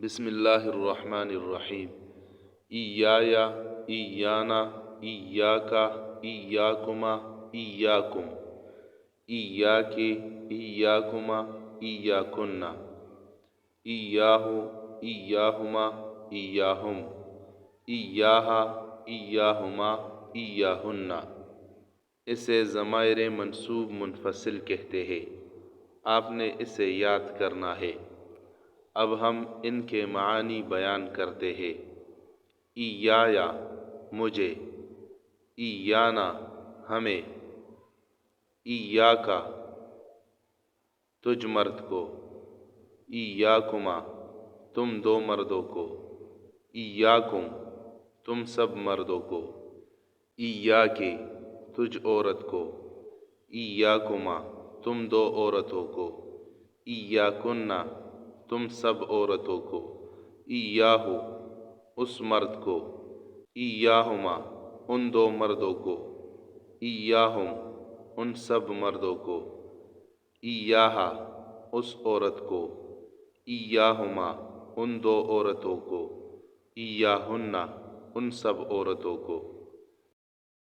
بسم اللہ الرحمن الرحیم۔ ایایا، ایانا، ایاکا، ایاکما، ایاکم، ایاکی، ایاکما، ایاکن، ایاہو، ایاہما، ایاہم، ایاہا، ایاہما، ایاہن۔ اسے ضمائر منصوب منفصل کہتے ہیں۔ آپ نے اسے یاد کرنا ہے۔ اب ہم ان کے معانی بیان کرتے ہیں۔ ایایا، مجھے، ایانا، ہمیں، ایاکا، تجھ مرد کو، ایاکما، تم دو مردوں کو، ایاکم، تم سب مردوں کو، ایاکی، تجھ عورت کو، ایاکما، تم دو عورتوں کو، ایاکن، تم سب عورتوں کو، ایاہو، اس مرد کو، ایاہما، ان دو مردوں کو، ایاہم، ان سب مردوں کو، ایاہا، اس عورت کو، ایاہما، ان دو عورتوں کو، ایاہن، ان سب عورتوں کو۔